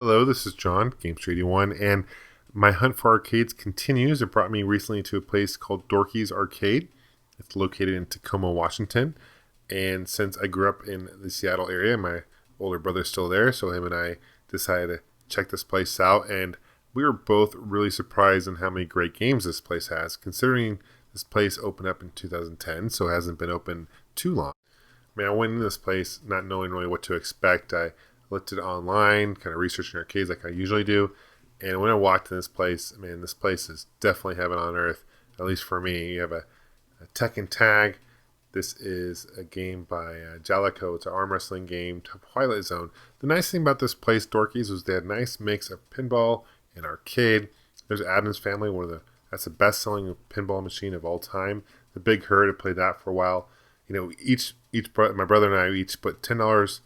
Hello, this is John, Gamester81, and my hunt for arcades continues. It brought me recently to a place called Dorky's Arcade. It's located in Tacoma, Washington, and since I grew up in the Seattle area, my older brother's still there, so him and I decided to check this place out, and we were both really surprised on how many great games this place has, considering this place opened up in 2010, so it hasn't been open too long. I went into this place not knowing really what to expect. I looked at it online, kind of researching arcades like I usually do. And when I walked in this place, this place is definitely heaven on earth, at least for me. You have a Tekken Tag. This is a game by Jalico. It's an arm wrestling game, Twilight Zone. The nice thing about this place, Dorky's, was they had a nice mix of pinball and arcade. There's Adam's Family, that's the best-selling pinball machine of all time. The Big Herd, I played that for a while. My brother and I each put $10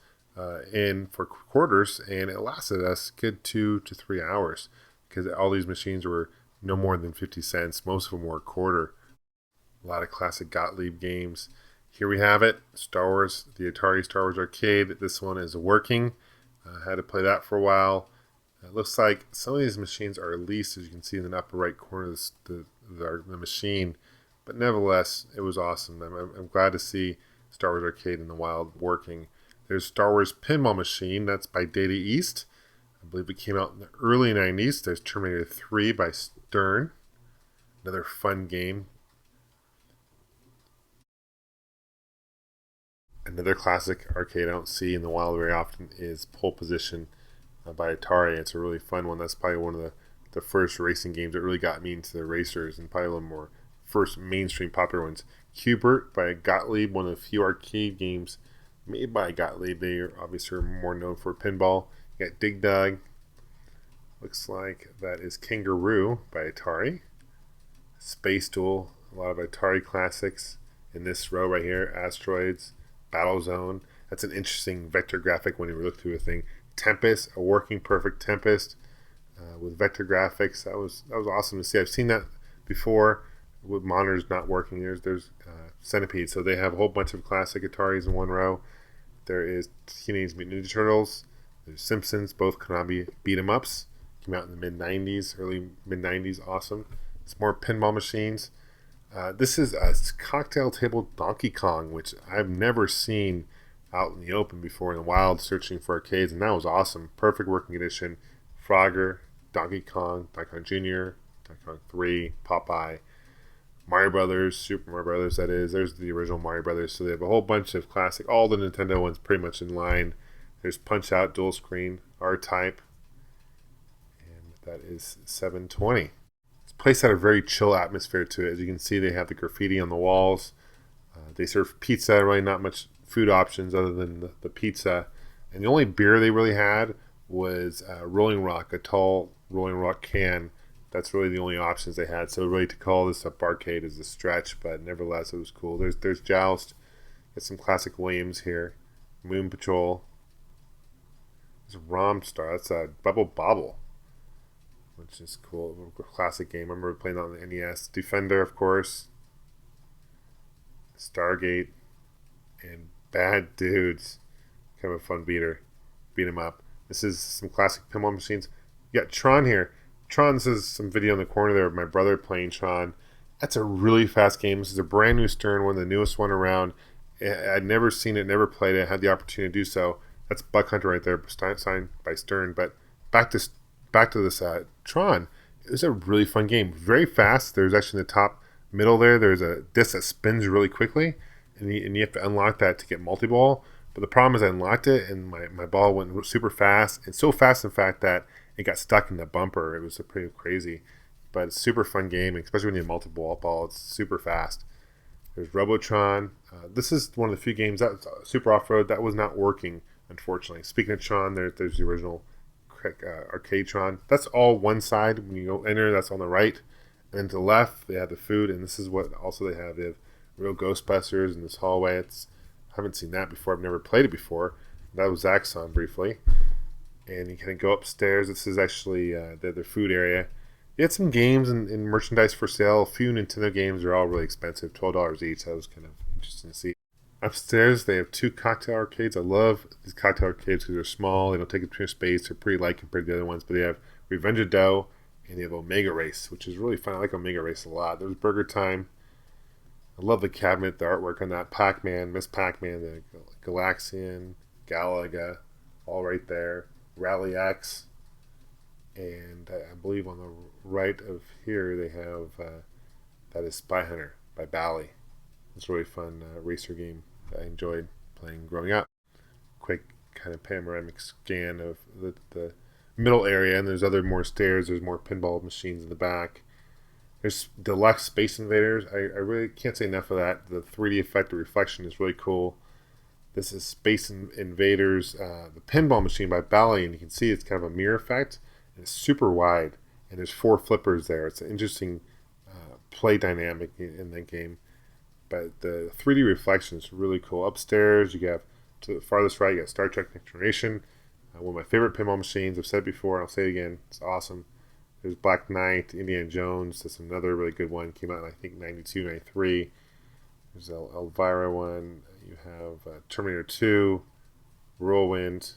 in for quarters, and it lasted us a good 2 to 3 hours because all these machines were no more than 50 cents. Most of them were a quarter. A lot of classic Gottlieb games. Here we have it, Star Wars, the Atari Star Wars Arcade. This one is working. I had to play that for a while. It looks like some of these machines are leased, as you can see in the upper right corner of the machine. But nevertheless, it was awesome. I'm glad to see Star Wars Arcade in the wild working. There's Star Wars Pinball Machine. That's by Data East. I believe it came out in the early 90s. There's Terminator 3 by Stern. Another fun game. Another classic arcade I don't see in the wild very often is Pole Position by Atari. It's a really fun one. That's probably one of the first racing games that really got me into the racers, and probably a little more first mainstream popular ones. Hubert by Gottlieb, one of the few arcade games made by Gottlieb. They are obviously more known for pinball. You got Dig Dug. Looks like that is Kangaroo by Atari. Space Duel, a lot of Atari classics in this row right here. Asteroids, Battle Zone. That's an interesting vector graphic when you look through a thing. Tempest, a working perfect Tempest with vector graphics. That was awesome to see. I've seen that before with monitors not working. There's Centipede. So they have a whole bunch of classic Ataris in one row. There is Teenage Mutant Ninja Turtles. There's Simpsons, both Konami beat 'em ups. Came out in the mid-90s, early mid-90s. Awesome. It's more pinball machines. This is a cocktail table Donkey Kong, which I've never seen out in the open before in the wild, searching for arcades, and that was awesome. Perfect working condition. Frogger, Donkey Kong Jr., Donkey Kong 3, Popeye, Mario Brothers, Super Mario Brothers, that is. There's the original Mario Brothers. So they have a whole bunch of classic, all the Nintendo ones pretty much in line. There's Punch Out, Dual Screen, R-Type, and that is 720. This place had a very chill atmosphere to it. As you can see, they have the graffiti on the walls. They serve pizza, really not much food options other than the pizza. And the only beer they really had was Rolling Rock, a tall Rolling Rock can. That's really the only options they had. So really to call this a barcade is a stretch, but nevertheless it was cool. There's Joust. Got some classic Williams here. Moon Patrol. There's Romstar. That's a Bubble Bobble, which is cool. A classic game. I remember playing that on the NES. Defender, of course. Stargate. And Bad Dudes. Kind of a fun beater. Beat 'em up. This is some classic pinball machines. You got Tron here. Tron, this is some video in the corner there of my brother playing Tron. That's a really fast game. This is a brand new Stern one, the newest one around. I'd never seen it, never played it, had the opportunity to do so. That's Buck Hunter right there, signed by Stern. But back to this Tron. It was a really fun game. Very fast. There's actually in the top middle there's a disc that spins really quickly, and you have to unlock that to get multi-ball. But the problem is I unlocked it, and my ball went super fast, and so fast, in fact, that it got stuck in the bumper. It was pretty crazy, but it's a super fun game, especially when you have multiple ball. It's super fast. There's Robotron. This is one of the few games that was super off-road that was not working, unfortunately. Speaking of Tron, there's the original arcade Tron. That's all one side. When you go enter, that's on the right. And then to the left, they have the food, and this is what also they have. They have real Ghostbusters in this hallway. I haven't seen that before. I've never played it before. That was Zaxxon briefly. And you can go upstairs. This is actually the food area. You had some games and merchandise for sale. A few Nintendo games are all really expensive, $12 each. That was kind of interesting to see. Upstairs, they have 2 cocktail arcades. I love these cocktail arcades because they're small. They don't take up too much space. They're pretty light compared to the other ones. But they have Revenge of Dough and they have Omega Race, which is really fun. I like Omega Race a lot. There's Burger Time. I love the cabinet, the artwork on that. Pac-Man, Miss Pac-Man, the Galaxian, Galaga, all right there. Rally X. And I believe on the right of here they have that is Spy Hunter by Bally. It's a really fun racer game that I enjoyed playing growing up. Quick kind of panoramic scan of the middle area, and there's other more stairs. There's more pinball machines in the back. There's Deluxe Space Invaders. I really can't say enough of that. The 3D effect, the reflection is really cool. This is Space Invaders, the pinball machine by Bally, and you can see it's kind of a mirror effect. And it's super wide, and there's 4 flippers there. It's an interesting play dynamic in that game. But the 3D reflection is really cool. Upstairs, you have to the farthest right, you got Star Trek Next Generation. One of my favorite pinball machines. I've said it before, and I'll say it again. It's awesome. There's Black Knight, Indiana Jones. That's another really good one. Came out in, I think, 92, 93. There's Elvira one. You have Terminator 2, Whirlwind.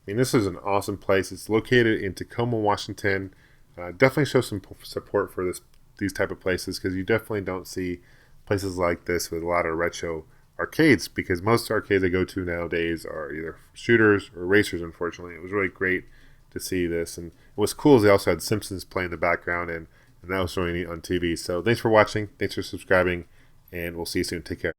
I mean, this is an awesome place. It's located in Tacoma, Washington. Definitely show some support for these type of places because you definitely don't see places like this with a lot of retro arcades because most arcades I go to nowadays are either shooters or racers, unfortunately. It was really great to see this. And what's cool is they also had Simpsons playing in the background, and that was really neat on TV. So thanks for watching. Thanks for subscribing, and we'll see you soon. Take care.